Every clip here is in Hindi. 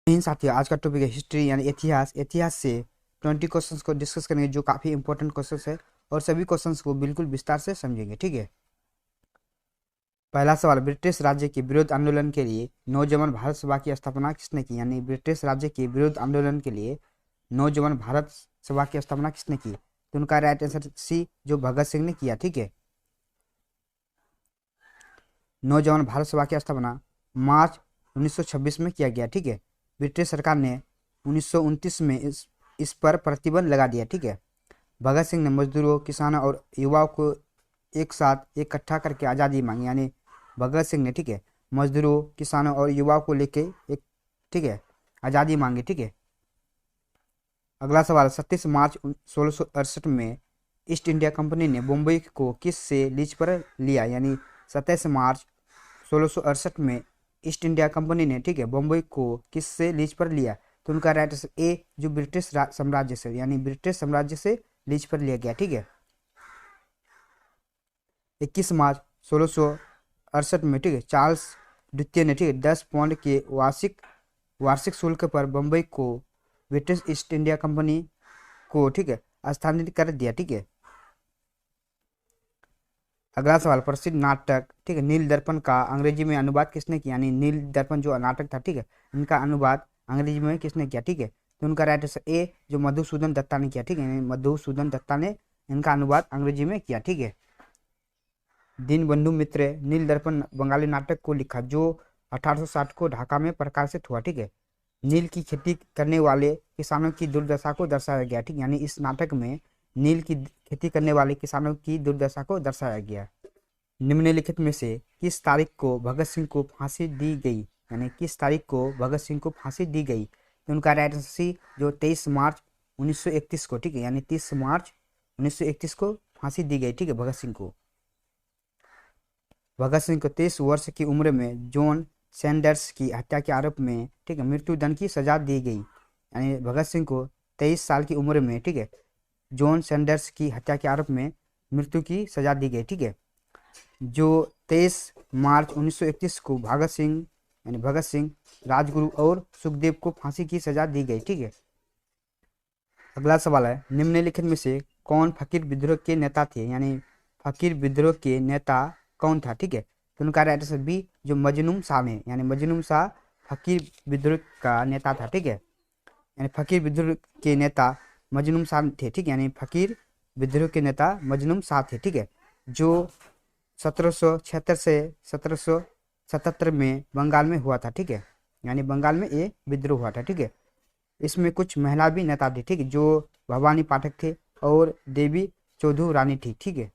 इन साथियों, आज का टॉपिक है हिस्ट्री यानी इतिहास। इतिहास से 20 क्वेश्चंस को डिस्कस करेंगे जो काफ़ी इंपॉर्टेंट क्वेश्चंस है और सभी क्वेश्चंस को बिल्कुल विस्तार से समझेंगे। ठीक है। पहला सवाल, ब्रिटिश राज्य के विरोध आंदोलन के लिए नौजवान भारत सभा की स्थापना किसने की? यानी ब्रिटिश राज्य के विरोध आंदोलन के लिए नौजवान भारत सभा की स्थापना किसने की? तो उनका राइट आंसर सी, जो भगत सिंह ने किया। ठीक है। नौजवान भारत सभा की स्थापना मार्च 1926 में किया गया। ठीक है। ब्रिटिश सरकार ने 1929 में इस पर प्रतिबंध लगा दिया। ठीक है। भगत सिंह ने मजदूरों, किसानों और युवाओं को एक साथ इकट्ठा करके आज़ादी मांगी। यानी भगत सिंह ने, ठीक है, मजदूरों, किसानों और युवाओं को लेके एक, ठीक है, आज़ादी मांगी। ठीक है। अगला सवाल, 27 मार्च 1668 में ईस्ट इंडिया कंपनी ने बम्बई को किस से लीज पर लिया? यानी 27 मार्च 1668 में ईस्ट इंडिया कंपनी ने, ठीक है, बम्बई को किस से लीज पर लिया? तो उनका राइट आंसर ए, जो ब्रिटिश साम्राज्य से, यानी ब्रिटिश साम्राज्य से लीज पर लिया गया। ठीक है। 21 मार्च 1668 में, ठीक है, चार्ल्स द्वितीय ने, ठीक है, 10 पाउंड के वार्षिक शुल्क पर बम्बई को ब्रिटिश ईस्ट इंडिया कंपनी को, ठीक है, स्थानांतरित कर दिया। ठीक है। अगला सवाल, प्रसिद्ध नाटक, ठीक है, नील दर्पण का अंग्रेजी में अनुवाद किसने किया? यानी नील दर्पण जो नाटक था, ठीक है, इनका अनुवाद अंग्रेजी में किसने किया? ठीक है। तो उनका राइट आंसर ए, जो मधुसूदन दत्ता ने किया। ठीक है। यानी मधुसूदन दत्ता ने इनका अनुवाद अंग्रेजी में किया। ठीक है। दीनबंधु मित्र नील दर्पण बंगाली नाटक को लिखा जो 1860 को ढाका में प्रकाशित हुआ। ठीक है। नील की खेती करने वाले किसानों की दुर्दशा को दर्शाया गया। ठीक, यानी इस नाटक में नील की खेती करने वाले किसानों की दुर्दशा को दर्शाया गया। निम्नलिखित में से किस तारीख को भगत सिंह को फांसी दी गई? यानी किस तारीख को भगत सिंह को फांसी दी गई? तो उनका राइट आंसर सी, जो 23 मार्च 1931 को, ठीक है, यानी 30 मार्च 1931 को फांसी दी गई। ठीक है, भगत सिंह को। भगत सिंह को 23 वर्ष की उम्र में जॉन सैंडर्स की हत्या के आरोप में, ठीक है, मृत्युदंड की सजा दी गई। यानी भगत सिंह को 23 साल की उम्र में, ठीक है, जॉन सैंडर्स की हत्या के आरोप में मृत्यु की सजा दी गई। ठीक है। जो 23 मार्च 1931 को भगत सिंह, राजगुरु और सुखदेव को फांसी की सजा दी गई। ठीक है। अगला सवाल है, निम्नलिखित में से कौन फकीर विद्रोह के नेता थे? यानी फकीर विद्रोह के नेता कौन था? ठीक है। तो उनका राइट आंसर बी, जो मजनूम शाह ने, यानी मजनूम शाह फकीर विद्रोह का नेता था। ठीक है। यानी फकीर विद्रोह के नेता मजनूम शाह थे। ठीक है। यानी फकीर विद्रोह के नेता मजनूम शाह थे। ठीक है। जो 1776 से 1777 में बंगाल में हुआ था। ठीक है। यानी बंगाल में ये विद्रोह हुआ था। ठीक है। इसमें कुछ महिला भी नेता थी, ठीक है, जो भवानी पाठक थे और देवी चौधु रानी थी। ठीक है।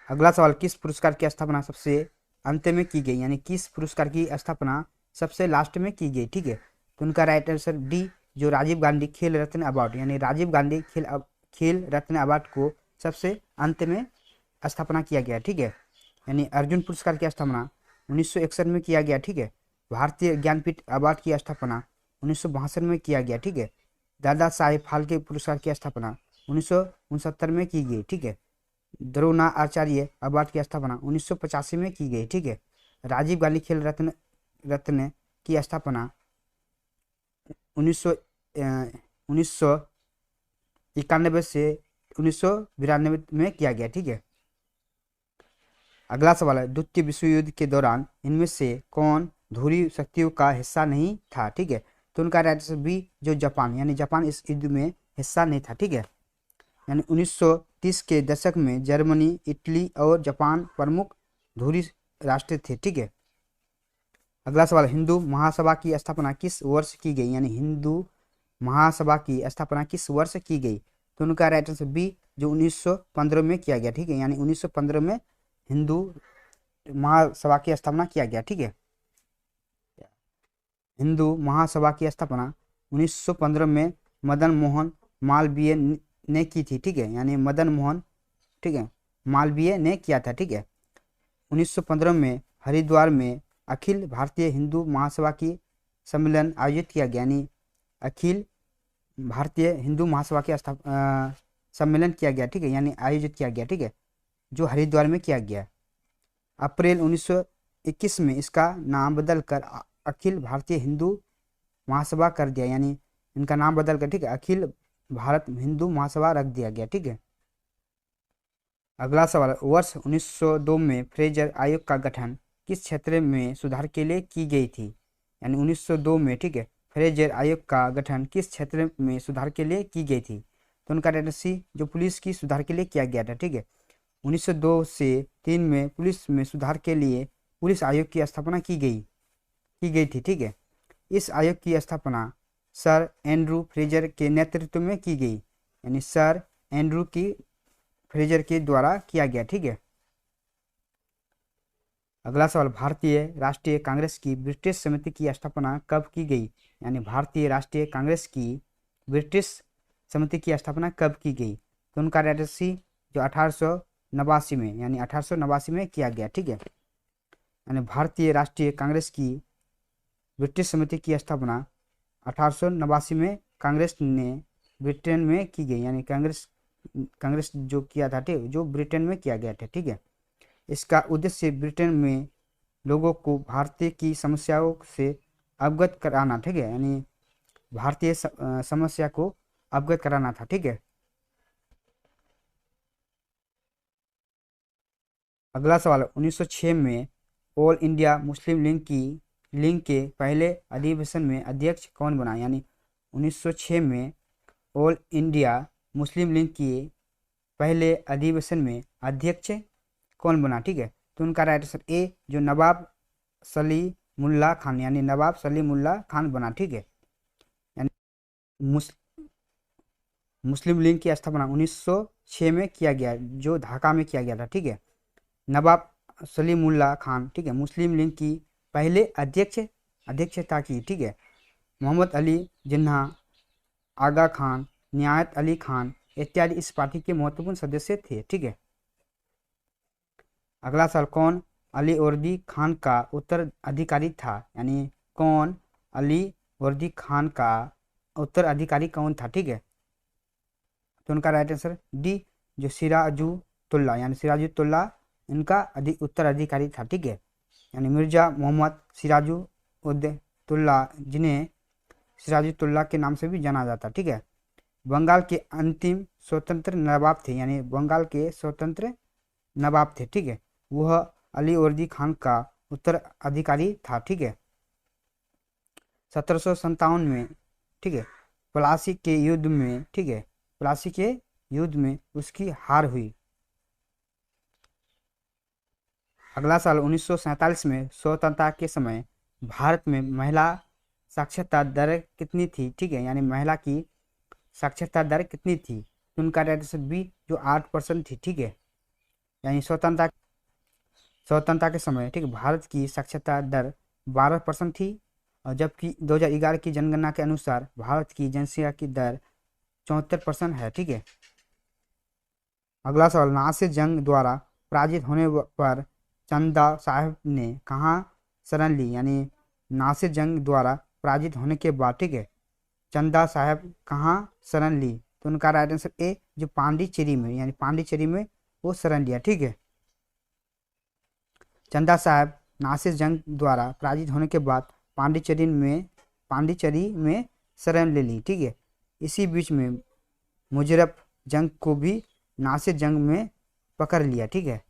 अगला सवाल, किस पुरस्कार की स्थापना सबसे अंत में की गई? यानी किस पुरस्कार की स्थापना सबसे लास्ट में की गई? ठीक है। तो उनका राइट आंसर डी, जो राजीव गांधी खेल रत्न अवार्ड, यानी राजीव गांधी खेल रत्न अवार्ड को सबसे अंत में स्थापना किया गया। ठीक है। यानी अर्जुन पुरस्कार की स्थापना 1961 में किया गया। ठीक है। भारतीय ज्ञानपीठ अवार्ड की स्थापना 1962 में किया गया। ठीक है। दादा साहेब फाल्के पुरस्कार की स्थापना 1969 में की गई। ठीक है। द्रोणाचार्य अवार्ड की स्थापना 1985 में की गई। ठीक है। राजीव गांधी खेल रत्न की स्थापना 1991 से 1992 में किया गया। ठीक है। अगला सवाल है, द्वितीय विश्व युद्ध के दौरान इनमें से कौन ध्रुवीय शक्तियों का हिस्सा नहीं था? ठीक है। तो उनका राइट आंसर बी, जो जापान, यानी जापान इस युद्ध में हिस्सा नहीं था। ठीक है। यानी 1930 के दशक में जर्मनी, इटली और जापान प्रमुख ध्रुवीय राष्ट्र थे। ठीक है। अगला सवाल, हिंदू महासभा की स्थापना किस वर्ष की गई? यानी हिंदू महासभा की स्थापना किस वर्ष की गई? तो उनका राइट आंसर बी, जो 1915 में किया गया। ठीक है। यानी 1915 में हिंदू महासभा की स्थापना किया गया। ठीक है। हिंदू महासभा की स्थापना 1915 में मदन मोहन मालवीय ने की थी। ठीक है। यानी मदन मोहन, ठीक है, मालवीय ने किया था। ठीक है। 1915 में हरिद्वार में अखिल भारतीय हिंदू महासभा की सम्मेलन आयोजित किया गया। यानी अखिल भारतीय हिंदू महासभा की सम्मेलन किया गया। ठीक है। यानी आयोजित किया गया। ठीक है। जो हरिद्वार में किया गया। अप्रैल 1921 में इसका नाम बदलकर अखिल भारतीय हिंदू महासभा कर दिया, यानी इनका नाम बदल कर, ठीक है, अखिल भारत हिंदू महासभा रख दिया गया, ठीक है। अगला सवाल, वर्ष 1902 में फ्रेजर आयोग का गठन किस क्षेत्र में सुधार के लिए की गई थी? यानी 1902 में, ठीक है, फ्रेजर आयोग का गठन किस क्षेत्र में सुधार के लिए की गई थी? तो उनका राइट सी, जो पुलिस की सुधार के लिए किया गया था, ठीक है। 1902 से 3 में पुलिस में सुधार के लिए पुलिस आयोग की स्थापना की गई थी, ठीक है। इस आयोग की स्थापना सर एंड्रू फ्रेजर के नेतृत्व में की गई, यानी सर एंड्रू की फ्रेजर के द्वारा किया गया, ठीक है। अगला सवाल, भारतीय राष्ट्रीय कांग्रेस की ब्रिटिश समिति की स्थापना कब की गई? यानी भारतीय राष्ट्रीय कांग्रेस की ब्रिटिश समिति की स्थापना कब की गई? तो उनका राइट सी, जो 1889 में, यानी 1889 में किया गया, ठीक है। यानी भारतीय राष्ट्रीय कांग्रेस की ब्रिटिश समिति की स्थापना 1889 में कांग्रेस ने ब्रिटेन में की गई, यानी कांग्रेस जो किया था, ठीक, जो ब्रिटेन में किया गया था, ठीक है। इसका उद्देश्य ब्रिटेन में लोगों को भारतीय की समस्याओं से अवगत कराना, ठीक है, यानी भारतीय समस्या को अवगत कराना था, ठीक है। अगला सवाल, 1906 में ऑल इंडिया मुस्लिम लीग के पहले अधिवेशन में अध्यक्ष कौन बना? यानी 1906 में ऑल इंडिया मुस्लिम लीग के पहले अधिवेशन में अध्यक्ष कौन बना, ठीक है। तो उनका राइट आंसर ए, जो नवाब सलीमुल्लाह खान, यानी नवाब सलीमुल्लाह खान बना, ठीक है। यानी मुस्लिम लीग की स्थापना 1906 में किया गया, जो ढाका में किया गया था, ठीक है। नवाब सलीमुल्लाह खान, ठीक है, मुस्लिम लीग की पहले अध्यक्षता की, ठीक है। मोहम्मद अली जिन्ना, आगा खान, नियायत अली खान इत्यादि इस पार्टी के महत्वपूर्ण सदस्य थे, ठीक है। अगला सवाल, कौन अली वर्दी खान का उत्तराधिकारी था? यानी कौन अली वर्दी खान का उत्तराधिकारी कौन था, ठीक है। तो उनका राइट आंसर डी, जो सिराजुद्दौला, यानी सिराजुद्दौला इनका उत्तराधिकारी था, ठीक है। यानी मिर्जा मोहम्मद सिराजुद्दौला, जिन्हें सिराजुद्दौला के नाम से भी जाना जाता, ठीक है, बंगाल के अंतिम स्वतंत्र नवाब थे, यानी बंगाल के स्वतंत्र नवाब थे, ठीक है। वह अली वर्दी खान का उत्तराधिकारी था, ठीक है। 1757 में, ठीक है, प्लासी के युद्ध में, ठीक है, प्लासी के युद्ध में उसकी हार हुई। अगला साल 1947 में स्वतंत्रता के समय भारत में महिला साक्षरता दर कितनी थी, ठीक है, यानी महिला की साक्षरता दर कितनी थी? तो उनका राइट आंसर बी, जो 8% थी, ठीक है। यानी स्वतंत्रता के समय, ठीक है, भारत की साक्षरता दर 12% थी, और जबकि 2011 की जनगणना के अनुसार भारत की जनसंख्या की दर 74% है, ठीक है। अगला सवाल, नासिर जंग द्वारा पराजित होने पर चंदा साहब ने कहाँ शरण ली? यानी नासिर जंग द्वारा पराजित होने के बाद, ठीक है, चंदा साहब कहाँ शरण ली? तो उनका राइट आंसर ए, जो पांडिचेरी में, यानी पांडिचेरी में वो शरण लिया, ठीक है। चंदा साहब नासिर जंग द्वारा पराजित होने के बाद पांडिचेरी में शरण ले ली, ठीक है। इसी बीच में मुजरफ जंग को भी नासिर जंग में पकड़ लिया, ठीक है।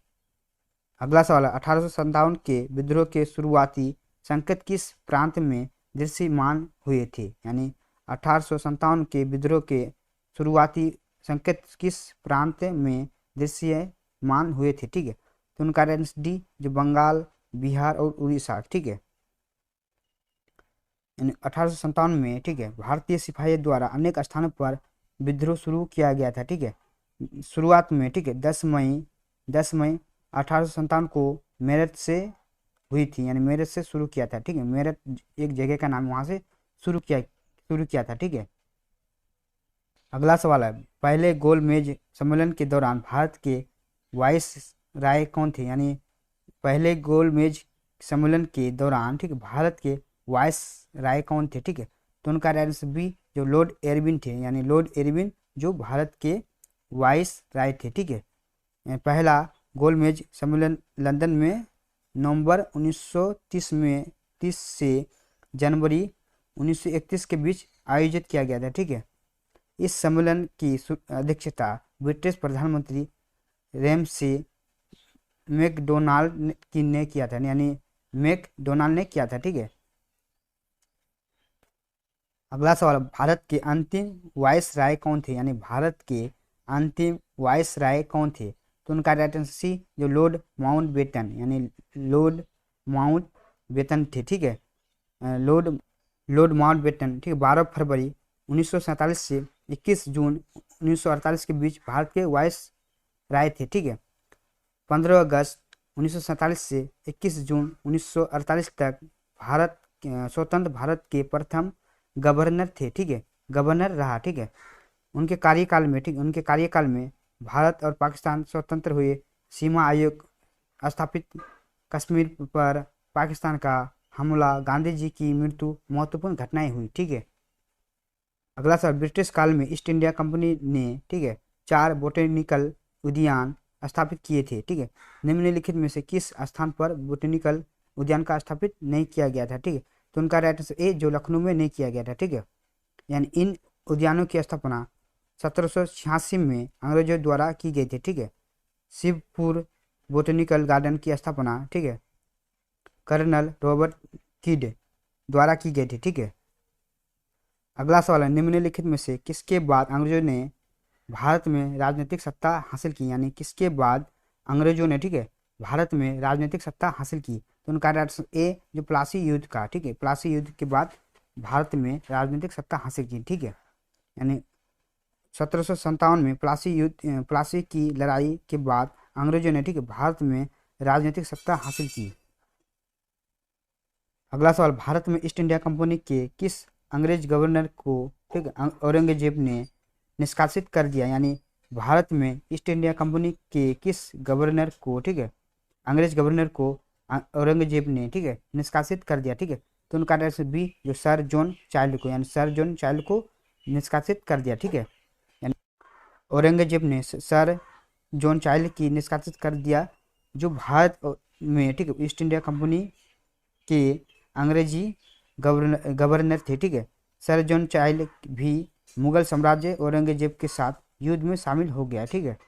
अगला सवाल, 1857 के विद्रोह के शुरुआती संकेत किस प्रांत में दृश्यमान हुए थे? यानी 1857 के विद्रोह के शुरुआती संकेत किस प्रांत में दृश्यमान हुए थे, ठीक है। तो उनका आंसर डी, जो बंगाल, बिहार और उड़ीसा, ठीक है। यानी 1857 में, ठीक है, भारतीय सिपाहियों द्वारा अनेक स्थानों पर विद्रोह शुरू किया गया था, ठीक है। शुरुआत में, ठीक है, 10 मई 1857 को मेरठ से हुई थी, यानी मेरठ से शुरू किया था, ठीक है। मेरठ एक जगह का नाम, वहां से शुरू किया था, ठीक है। अगला सवाल है, पहले गोल मेज सम्मेलन के दौरान भारत के वाइस राय कौन थे? यानी पहले गोल मेज सम्मेलन के दौरान, ठीक है, भारत के वाइस राय कौन थे, ठीक है। तो उनका आंसर बी, जो लॉर्ड एरविन थे, यानी लॉर्ड एरविन जो भारत के वाइस राय थे, ठीक है। पहला गोल मेज सम्मेलन लंदन में नवंबर 1930 से जनवरी 1931 के बीच आयोजित किया गया था, ठीक है। इस सम्मेलन की अध्यक्षता ब्रिटिश प्रधानमंत्री रेमसे मैकडोनाल्ड ने किया था, यानी मैकडोनाल्ड ने किया था, ठीक है। अगला सवाल, भारत के अंतिम वाइस राय कौन थे, यानी भारत के अंतिम वाइस राय कौन थे? तो उनका राइट आंसर सी, जो लॉर्ड माउंटबेटन, यानी लॉर्ड माउंटबेटन थे, ठीक है। लॉर्ड माउंटबेटन, ठीक है, 12 फरवरी 1947 से 21 जून 1948 के बीच भारत के वाइस राय थे, ठीक है। 15 अगस्त 1947 से 21 जून 1948 तक स्वतंत्र भारत के प्रथम गवर्नर थे, ठीक है, गवर्नर रहा, ठीक है। उनके कार्यकाल में भारत और पाकिस्तान स्वतंत्र हुए, सीमा आयोग स्थापित, कश्मीर पर पाकिस्तान का हमला, गांधी जी की मृत्यु, महत्वपूर्ण घटनाएं हुई, ठीक है। अगला सवाल, ब्रिटिश काल में ईस्ट इंडिया कंपनी ने, ठीक है, 4 बोटेनिकल उद्यान स्थापित किए थे, ठीक है। निम्नलिखित में से किस स्थान पर बोटेनिकल उद्यान का स्थापित नहीं किया गया था, ठीक है। तो उनका राइट आंसर ए, जो लखनऊ में नहीं किया गया था, ठीक है। यानी इन उद्यानों की स्थापना 1786 में अंग्रेजों द्वारा की गई थी, ठीक है। शिवपुर बोटेनिकल गार्डन की स्थापना, ठीक है, कर्नल रॉबर्ट किड द्वारा की गई थी, ठीक है। अगला सवाल है, निम्नलिखित में से किसके बाद अंग्रेजों ने भारत में राजनीतिक सत्ता हासिल की, यानी किसके बाद अंग्रेजों ने, ठीक है, भारत में राजनीतिक सत्ता हासिल की? तो उनका आंसर ए, जो प्लासी युद्ध का, ठीक है, प्लासी युद्ध के बाद भारत में राजनीतिक सत्ता हासिल की, ठीक है। यानी 1757 में प्लासी की लड़ाई के बाद अंग्रेजों ने, ठीक है, भारत में राजनीतिक सत्ता हासिल की। अगला सवाल, भारत में ईस्ट इंडिया कंपनी के किस अंग्रेज गवर्नर को, ठीक है, औरंगजेब ने निष्कासित कर दिया? यानी भारत में ईस्ट इंडिया कंपनी के किस गवर्नर को, ठीक है, अंग्रेज गवर्नर को औरंगजेब ने, ठीक है, निष्कासित कर दिया, ठीक है। तो उनका आंसर बी, जो सर जॉन चाइल्ड को, यानी सर जॉन चाइल्ड को निष्कासित कर दिया, ठीक है। यानी औरंगजेब ने सर जॉन चाइल्ड की निष्कासित कर दिया, जो भारत में, ठीक है, ईस्ट इंडिया कंपनी के अंग्रेजी गवर्नर थे, ठीक है। सर जॉन चाइल्ड भी मुगल साम्राज्य औरंगजेब के साथ युद्ध में शामिल हो गया, ठीक है।